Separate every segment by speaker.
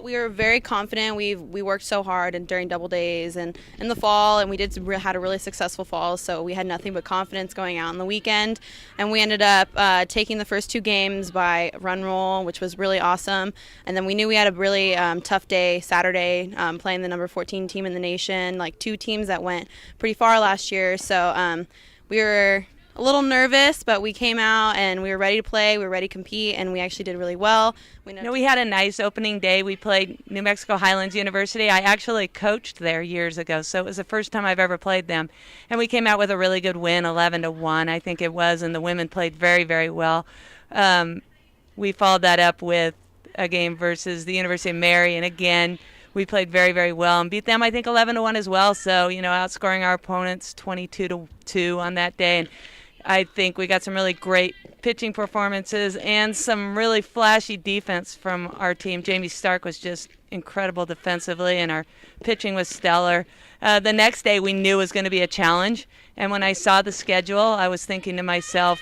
Speaker 1: we were very confident. We worked so hard and during double days and in the fall, and we had a really successful fall. So we had nothing but confidence going out on the weekend, and we ended up taking the first 2 games by run roll, which was really awesome. And then we knew we had a really tough day Saturday, playing the number 14 team in the nation, like 2 teams that went pretty far last year. So we were a little nervous, but we came out and we were ready to play. We were ready to compete, and we actually did really well.
Speaker 2: We had a nice opening day. We played New Mexico Highlands University. I actually coached there years ago, so it was the first time I've ever played them. And we came out with a really good win, 11-1, I think it was, and the women played very, very well. We followed that up with a game versus the University of Mary, and again, we played very, very well and beat them, I think, 11-1 as well. So, outscoring our opponents 22-2 on that day. And I think we got some really great pitching performances and some really flashy defense from our team. Jamie Stark was just incredible defensively, and our pitching was stellar. The next day we knew was going to be a challenge, and when I saw the schedule, I was thinking to myself,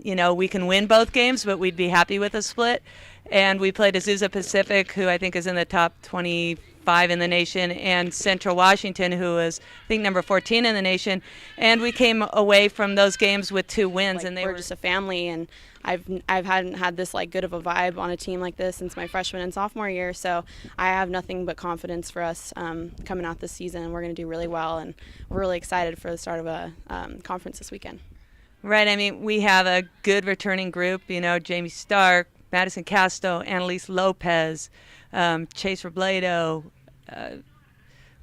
Speaker 2: we can win both games, but we'd be happy with a split. And we played Azusa Pacific, who I think is in the top 25 in the nation, and Central Washington, who is, I think, number 14 in the nation. And we came away from those games with 2 wins. And
Speaker 1: we're just a family, and I hadn't had this good of a vibe on a team like this since my freshman and sophomore year. So I have nothing but confidence for us coming out this season. We're going to do really well, and we're really excited for the start of a conference this weekend.
Speaker 2: Right. I mean, we have a good returning group. Jamie Stark, Madison Casto, Annalise Lopez, Chase Robledo,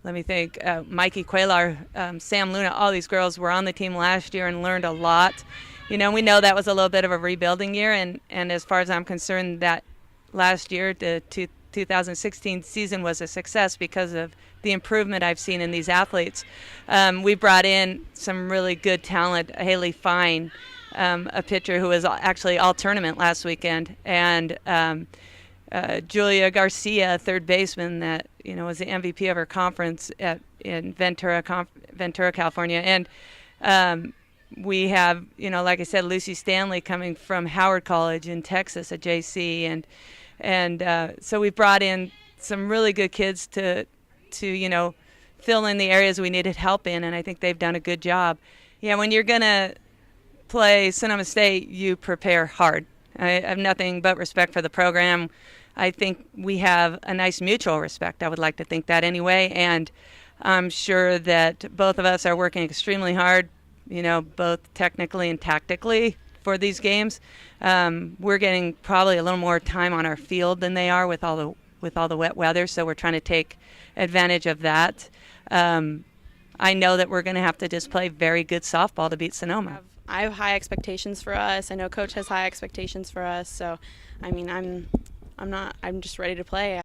Speaker 2: let me think, Mikey Cuellar, Sam Luna. All these girls were on the team last year and learned a lot. We know that was a little bit of a rebuilding year, and as far as I'm concerned, that last year, the 2016 season was a success because of the improvement I've seen in these athletes. We brought in some really good talent, Haley Fine, a pitcher who was actually all tournament last weekend, and Julia Garcia, third baseman that was the MVP of her conference in Ventura, California, and we have like I said, Lucy Stanley coming from Howard College in Texas, a JC, and so we brought in some really good kids to fill in the areas we needed help in, and I think they've done a good job. Yeah, when you're gonna play Sonoma State, you prepare hard. I have nothing but respect for the program. I think we have a nice mutual respect. I would like to think that anyway, and I'm sure that both of us are working extremely hard, both technically and tactically for these games. We're getting probably a little more time on our field than they are with all the wet weather, so we're trying to take advantage of that. I know that we're going to have to just play very good softball to beat Sonoma.
Speaker 1: I have high expectations for us. I know Coach has high expectations for us. So, I'm just ready to play.